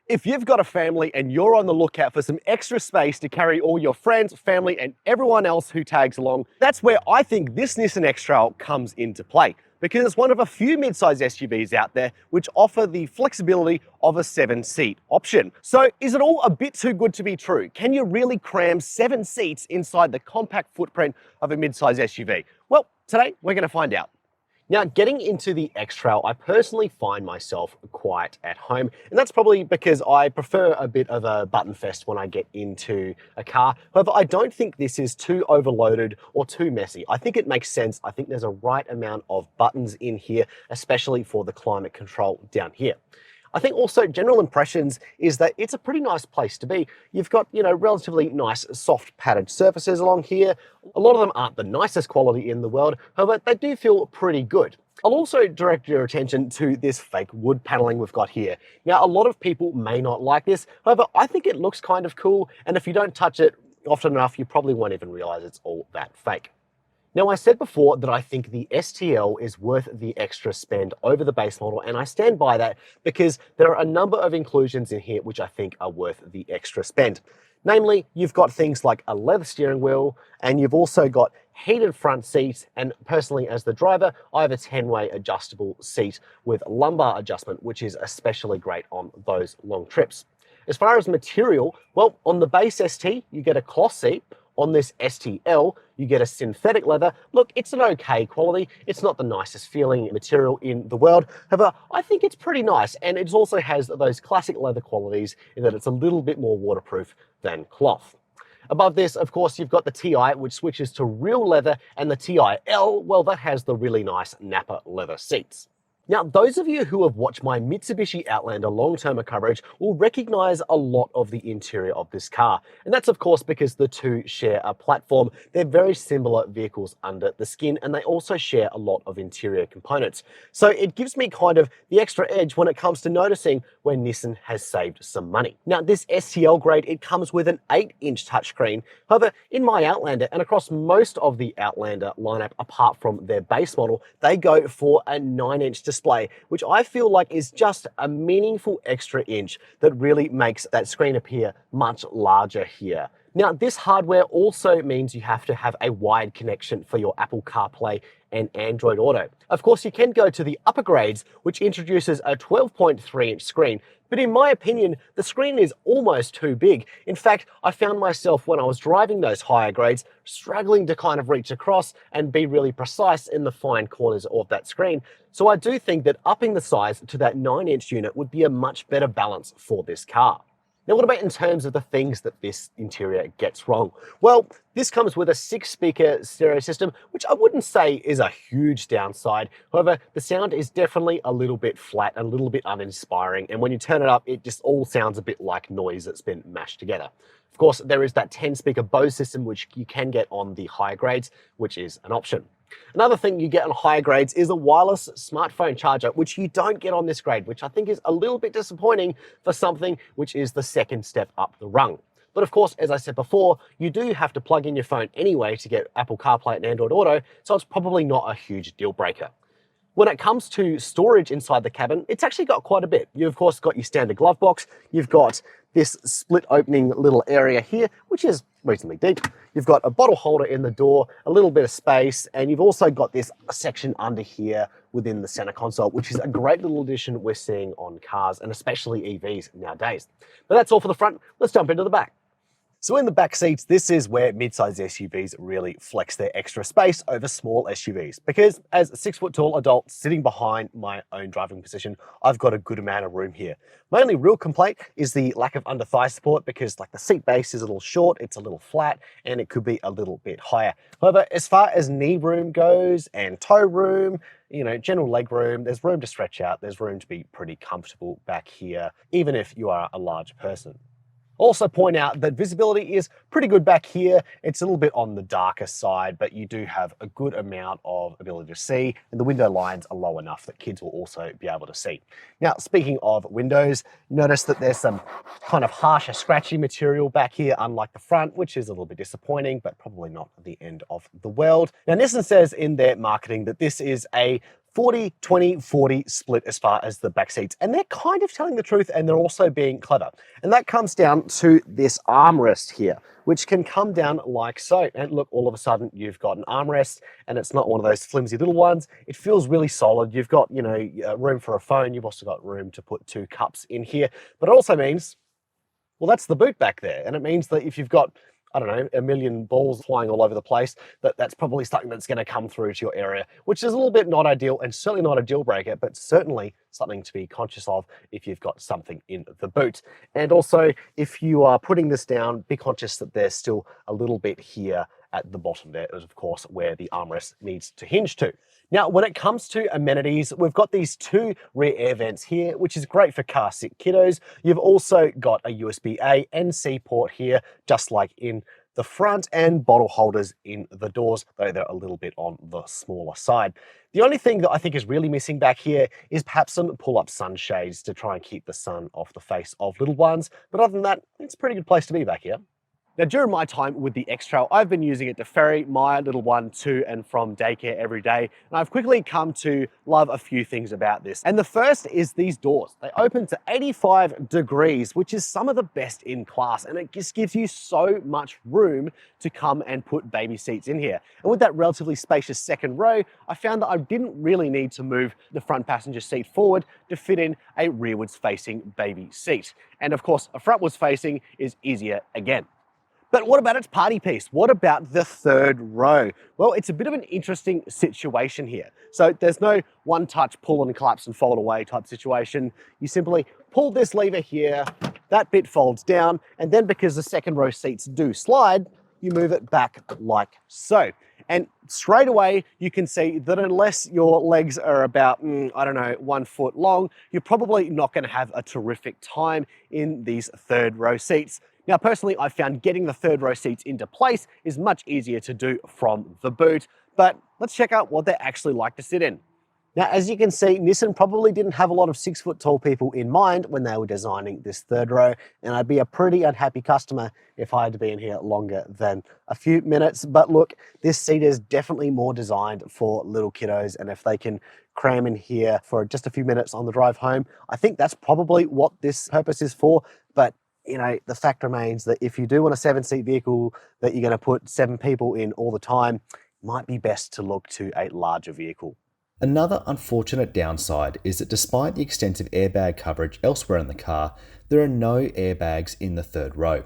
If you've got a family and you're on the lookout for some extra space to carry all your friends, family, and everyone else who tags along, that's where I think this Nissan X-Trail comes into play, because it's one of a few mid-size SUVs out there which offer the flexibility of a 7-seat option. So is it all a bit too good to be true? Can you really cram 7 seats inside the compact footprint of a mid-size SUV? Well, today we're going to find out. Now, getting into the X-Trail, I personally find myself quite at home, and that's probably because I prefer a bit of a button fest when I get into a car. However, I don't think this is too overloaded or too messy. I think it makes sense. I think there's a right amount of buttons in here, especially for the climate control down here. I think also general impressions is that it's a pretty nice place to be. You've got, relatively nice soft padded surfaces along here. A lot of them aren't the nicest quality in the world, however, they do feel pretty good. I'll also direct your attention to this fake wood paneling we've got here. Now, a lot of people may not like this, however, I think it looks kind of cool, and if you don't touch it often enough, you probably won't even realize it's all that fake. Now, I said before that I think the ST-L is worth the extra spend over the base model, and I stand by that because there are a number of inclusions in here which I think are worth the extra spend. Namely, you've got things like a leather steering wheel, and you've also got heated front seats, and personally as the driver, I have a 10-way adjustable seat with lumbar adjustment, which is especially great on those long trips. As far as material, well, on the base ST, you get a cloth seat. On this ST-L, you get a synthetic leather. Look, it's an okay quality. It's not the nicest feeling material in the world. However, I think it's pretty nice, and it also has those classic leather qualities in that it's a little bit more waterproof than cloth. Above this, of course, you've got the TI, which switches to real leather, and the TI-L, well, that has the really nice Nappa leather seats. Now, those of you who have watched my Mitsubishi Outlander long-term coverage will recognize a lot of the interior of this car. And that's, of course, because the two share a platform. They're very similar vehicles under the skin, and they also share a lot of interior components. So it gives me kind of the extra edge when it comes to noticing when Nissan has saved some money. Now, this ST-L grade, it comes with an 8-inch touchscreen. However, in my Outlander and across most of the Outlander lineup, apart from their base model, they go for a 9-inch display, which I feel like is just a meaningful extra inch that really makes that screen appear much larger here. Now, this hardware also means you have to have a wired connection for your Apple CarPlay and Android Auto. Of course, you can go to the upper grades, which introduces a 12.3-inch screen, but in my opinion, the screen is almost too big. In fact, I found myself when I was driving those higher grades, struggling to kind of reach across and be really precise in the fine corners of that screen. So I do think that upping the size to that 9-inch unit would be a much better balance for this car. Now, what about in terms of the things that this interior gets wrong? Well, this comes with a 6-speaker stereo system, which I wouldn't say is a huge downside. However, the sound is definitely a little bit flat, a little bit uninspiring, and when you turn it up, it just all sounds a bit like noise that's been mashed together. Of course, there is that 10-speaker Bose system, which you can get on the higher grades, which is an option. Another thing you get on higher grades is a wireless smartphone charger, which you don't get on this grade, which I think is a little bit disappointing for something which is the second step up the rung. But of course, as I said before, you do have to plug in your phone anyway to get Apple CarPlay and Android Auto, so it's probably not a huge deal breaker. When it comes to storage inside the cabin, it's actually got quite a bit. You've of course got your standard glove box, you've got this split opening little area here, which is reasonably deep. You've got a bottle holder in the door, a little bit of space, and you've also got this section under here within the center console, which is a great little addition we're seeing on cars and especially EVs nowadays. But that's all for the front. Let's jump into the back. So in the back seats, this is where mid-size SUVs really flex their extra space over small SUVs. Because as a 6-foot-tall adult sitting behind my own driving position, I've got a good amount of room here. My only real complaint is the lack of under-thigh support because the seat base is a little short, it's a little flat, and it could be a little bit higher. However, as far as knee room goes and toe room, general leg room, there's room to stretch out, there's room to be pretty comfortable back here, even if you are a large person. Also point out that visibility is pretty good back here. It's a little bit on the darker side, but you do have a good amount of ability to see, and the window lines are low enough that kids will also be able to see. Now, speaking of windows, notice that there's some kind of harsher, scratchy material back here, unlike the front, which is a little bit disappointing, but probably not the end of the world. Now, Nissan says in their marketing that this is a 40-20-40 split as far as the back seats. And they're kind of telling the truth, and they're also being clever. And that comes down to this armrest here, which can come down like so. And look, all of a sudden you've got an armrest, and it's not one of those flimsy little ones. It feels really solid. You've got, you know, room for a phone. You've also got room to put 2 cups in here. But it also means, well, that's the boot back there. And it means that if you've got, I don't know, a million balls flying all over the place, that's probably something that's going to come through to your area, which is a little bit not ideal and certainly not a deal breaker, but certainly something to be conscious of if you've got something in the boot. And also, if you are putting this down, be conscious that there's still a little bit here at the bottom there is, of course, where the armrest needs to hinge to. Now, when it comes to amenities, we've got these 2 rear air vents here, which is great for car sick kiddos. You've also got a USB-A and C port here, just like in the front, and bottle holders in the doors, though they're a little bit on the smaller side. The only thing that I think is really missing back here is perhaps some pull-up sunshades to try and keep the sun off the face of little ones. But other than that, it's a pretty good place to be back here. Now, during my time with the X-Trail, I've been using it to ferry my little one to and from daycare every day, and I've quickly come to love a few things about this. And the first is these doors. They open to 85 degrees, which is some of the best in class, and it just gives you so much room to come and put baby seats in here. And with that relatively spacious second row, I found that I didn't really need to move the front passenger seat forward to fit in a rearwards facing baby seat. And of course, a frontwards facing is easier again. But what about its party piece? What about the third row? Well, it's a bit of an interesting situation here. So there's no one touch pull and collapse and fold away type situation. You simply pull this lever here, that bit folds down, and then because the second row seats do slide, you move it back like so. And straight away, you can see that unless your legs are about, I don't know, 1 foot long, you're probably not going to have a terrific time in these third row seats. Now, personally, I found getting the third row seats into place is much easier to do from the boot, but let's check out what they're actually like to sit in. Now, as you can see, Nissan probably didn't have a lot of 6 foot tall people in mind when they were designing this third row, and I'd be a pretty unhappy customer if I had to be in here longer than a few minutes. But look, this seat is definitely more designed for little kiddos, and if they can cram in here for just a few minutes on the drive home, I think that's probably what this purpose is for. But you know, the fact remains that if you do want a 7-seat vehicle that you're going to put 7 people in all the time, it might be best to look to a larger vehicle. Another unfortunate downside is that despite the extensive airbag coverage elsewhere in the car, there are no airbags in the third row.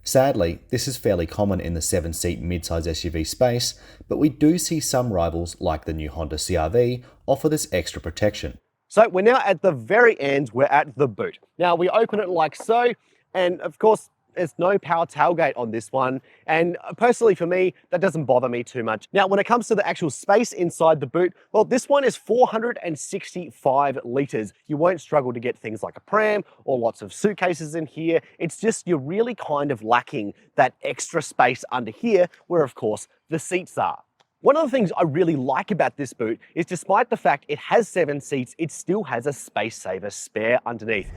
Sadly, this is fairly common in the 7-seat midsize SUV space, but we do see some rivals like the new Honda CR-V offer this extra protection. So we're now at the very end, we're at the boot. Now we open it like so, and of course, there's no power tailgate on this one. And personally for me, that doesn't bother me too much. Now, when it comes to the actual space inside the boot, well, this one is 465 litres. You won't struggle to get things like a pram or lots of suitcases in here. It's just you're really kind of lacking that extra space under here where, of course, the seats are. One of the things I really like about this boot is despite the fact it has 7 seats, it still has a space saver spare underneath.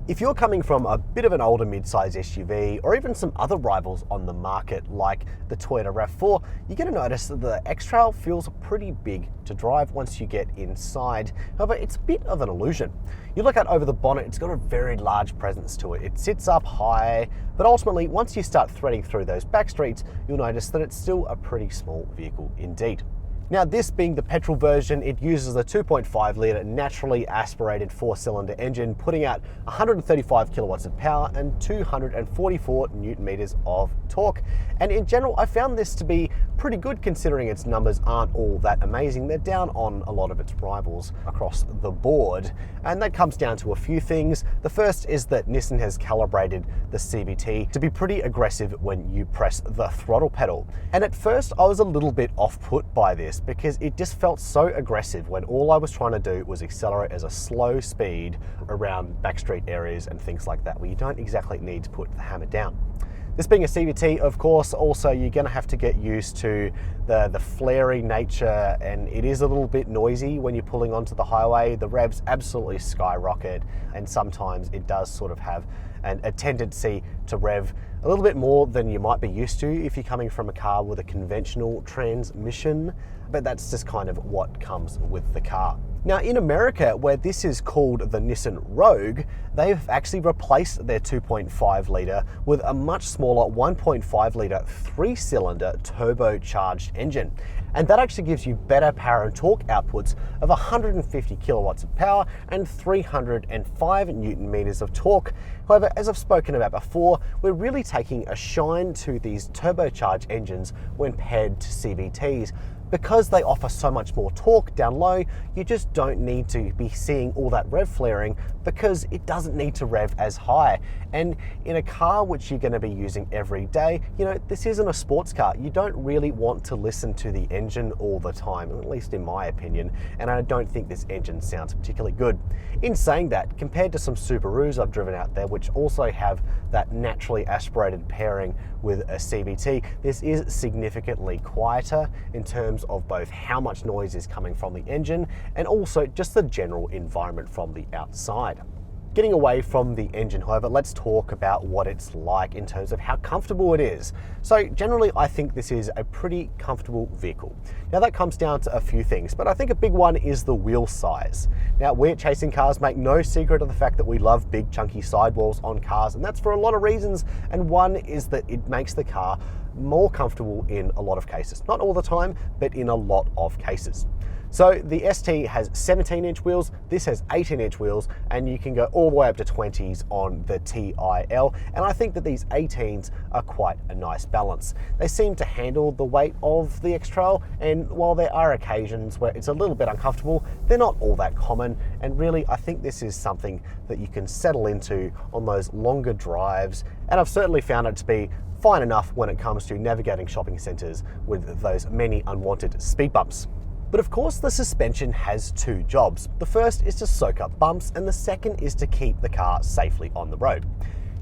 If you're coming from a bit of an older mid-size SUV or even some other rivals on the market like the Toyota RAV4, you're going to notice that the X-Trail feels pretty big to drive once you get inside. However, it's a bit of an illusion. You look out over the bonnet, it's got a very large presence to it. It sits up high, but ultimately once you start threading through those back streets, you'll notice that it's still a pretty small vehicle indeed. Now, this being the petrol version, it uses a 2.5 litre naturally aspirated 4-cylinder engine, putting out 135 kilowatts of power and 244 newton meters of torque. And in general, I found this to be pretty good considering its numbers aren't all that amazing. They're down on a lot of its rivals across the board. And that comes down to a few things. The first is that Nissan has calibrated the CVT to be pretty aggressive when you press the throttle pedal. And at first, I was a little bit off-put by this because it just felt so aggressive when all I was trying to do was accelerate as a slow speed around backstreet areas and things like that, where you don't exactly need to put the hammer down. This being a CVT, of course, also you're going to have to get used to the flary nature, and it is a little bit noisy when you're pulling onto the highway. The revs absolutely skyrocket, and sometimes it does sort of have and a tendency to rev a little bit more than you might be used to if you're coming from a car with a conventional transmission, but that's just kind of what comes with the car. Now in America, where this is called the Nissan Rogue, they've actually replaced their 2.5 litre with a much smaller 1.5 litre 3-cylinder turbocharged engine. And that actually gives you better power and torque outputs of 150 kilowatts of power and 305 newton meters of torque. However, as I've spoken about before, we're really taking a shine to these turbocharged engines when paired to CVTs. Because they offer so much more torque down low, you just don't need to be seeing all that rev flaring because it doesn't need to rev as high. And in a car which you're going to be using every day, you know, this isn't a sports car. You don't really want to listen to the engine all the time, at least in my opinion, and I don't think this engine sounds particularly good. In saying that, compared to some Subarus I've driven out there, which also have that naturally aspirated pairing with a CVT, this is significantly quieter in terms of both how much noise is coming from the engine and also just the general environment from the outside. Getting away from the engine, however, let's talk about what it's like in terms of how comfortable it is. So generally, I think this is a pretty comfortable vehicle. Now that comes down to a few things, but I think a big one is the wheel size. Now we at Chasing Cars make no secret of the fact that we love big chunky sidewalls on cars, and that's for a lot of reasons. And one is that it makes the car more comfortable in a lot of cases. Not all the time, but in a lot of cases. So the ST has 17-inch wheels, this has 18-inch wheels, and you can go all the way up to 20s on the TIL, and I think that these 18s are quite a nice balance. They seem to handle the weight of the X-Trail, and while there are occasions where it's a little bit uncomfortable, they're not all that common, and really I think this is something that you can settle into on those longer drives, and I've certainly found it to be fine enough when it comes to navigating shopping centres with those many unwanted speed bumps. But of course the suspension has two jobs. The first is to soak up bumps and the second is to keep the car safely on the road.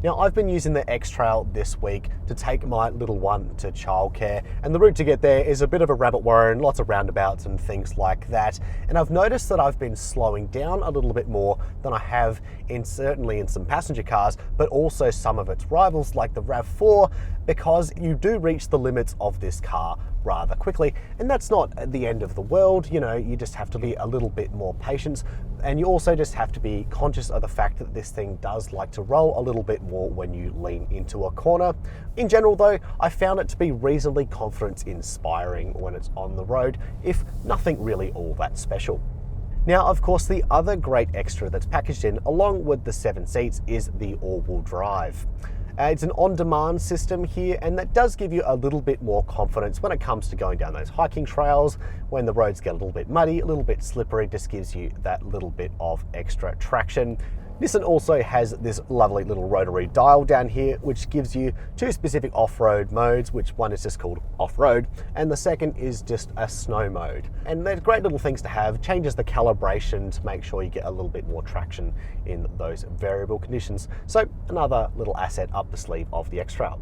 Now I've been using the X-Trail this week to take my little one to childcare, and the route to get there is a bit of a rabbit warren, lots of roundabouts and things like that. And I've noticed that I've been slowing down a little bit more than I have certainly in some passenger cars, but also some of its rivals like the RAV4, because you do reach the limits of this car rather quickly. And that's not the end of the world, you know, you just have to be a little bit more patient. And you also just have to be conscious of the fact that this thing does like to roll a little bit more when you lean into a corner. In general though, I found it to be reasonably confidence inspiring when it's on the road, if nothing really all that special. Now, of course, the other great extra that's packaged in along with the 7 seats is the all-wheel drive. It's an on-demand system here, and that does give you a little bit more confidence when it comes to going down those hiking trails. When the roads get a little bit muddy, a little bit slippery, just gives you that little bit of extra traction. Nissan also has this lovely little rotary dial down here, which gives you two specific off-road modes, which one is just called off-road, and the second is just a snow mode. And they're great little things to have, changes the calibration to make sure you get a little bit more traction in those variable conditions. So another little asset up the sleeve of the X-Trail.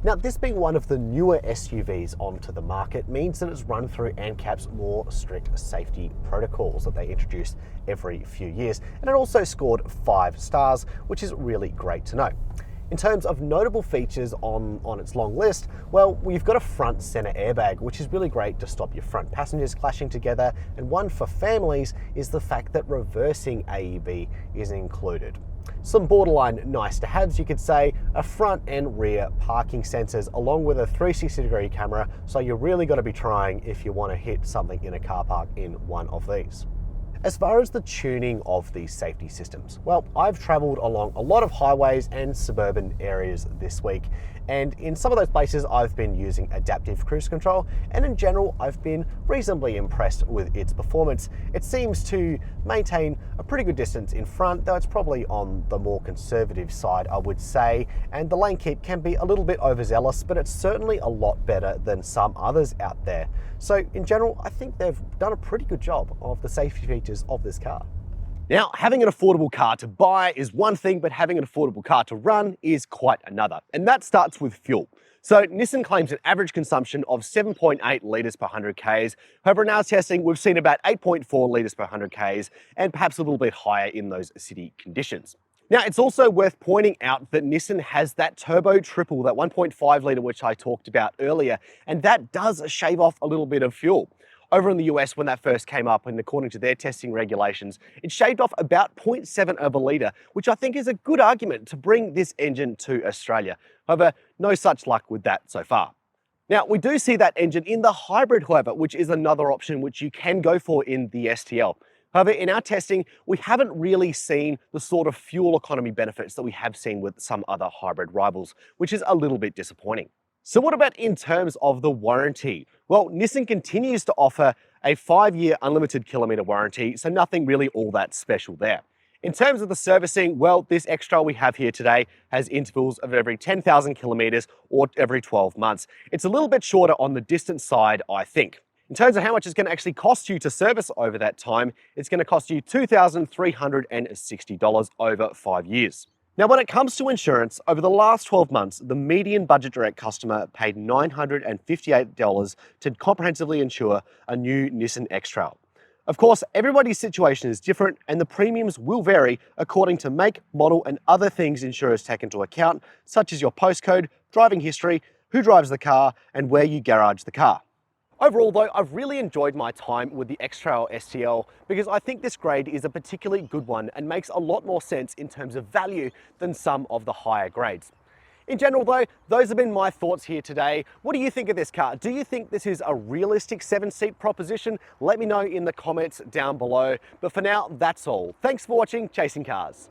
Now, this being one of the newer SUVs onto the market means that it's run through ANCAP's more strict safety protocols that they introduce every few years. And it also scored 5 stars, which is really great to know. In terms of notable features on its long list, well, we've got a front center airbag, which is really great to stop your front passengers clashing together. And one for families is the fact that reversing AEB is included. Some borderline nice to haves, you could say, a front and rear parking sensors along with a 360-degree camera, so you're really got to be trying if you want to hit something in a car park in one of these. As far as the tuning of these safety systems, well, I've traveled along a lot of highways and suburban areas this week, and in some of those places I've been using adaptive cruise control, and in general I've been reasonably impressed with its performance. It seems to maintain a pretty good distance in front, though it's probably on the more conservative side, I would say, and the lane keep can be a little bit overzealous, but it's certainly a lot better than some others out there. So in general, I think they've done a pretty good job of the safety features of this car. Now, having an affordable car to buy is one thing, but having an affordable car to run is quite another. And that starts with fuel. So Nissan claims an average consumption of 7.8 litres per 100 Ks. However, in our testing, we've seen about 8.4 litres per 100 Ks and perhaps a little bit higher in those city conditions. Now, it's also worth pointing out that Nissan has that turbo triple, that 1.5 litre, which I talked about earlier, and that does shave off a little bit of fuel. Over in the US, when that first came up, and according to their testing regulations, it shaved off about 0.7 of a litre, which I think is a good argument to bring this engine to Australia. However, no such luck with that so far. Now, we do see that engine in the hybrid, however, which is another option which you can go for in the ST-L. However, in our testing, we haven't really seen the sort of fuel economy benefits that we have seen with some other hybrid rivals, which is a little bit disappointing. So what about in terms of the warranty? Well, Nissan continues to offer a 5-year unlimited kilometre warranty, so nothing really all that special there. In terms of the servicing, well, this X-Trail we have here today has intervals of every 10,000 kilometres or every 12 months. It's a little bit shorter on the distance side, I think. In terms of how much it's going to actually cost you to service over that time, it's going to cost you $2,360 over 5 years. Now, when it comes to insurance, over the last 12 months, the median budget direct customer paid $958 to comprehensively insure a new Nissan X-Trail. Of course, everybody's situation is different and the premiums will vary according to make, model, and other things insurers take into account, such as your postcode, driving history, who drives the car, and where you garage the car. Overall though, I've really enjoyed my time with the X-Trail ST-L because I think this grade is a particularly good one and makes a lot more sense in terms of value than some of the higher grades. In general though, those have been my thoughts here today. What do you think of this car? Do you think this is a realistic 7-seat proposition? Let me know in the comments down below. But for now, that's all. Thanks for watching Chasing Cars.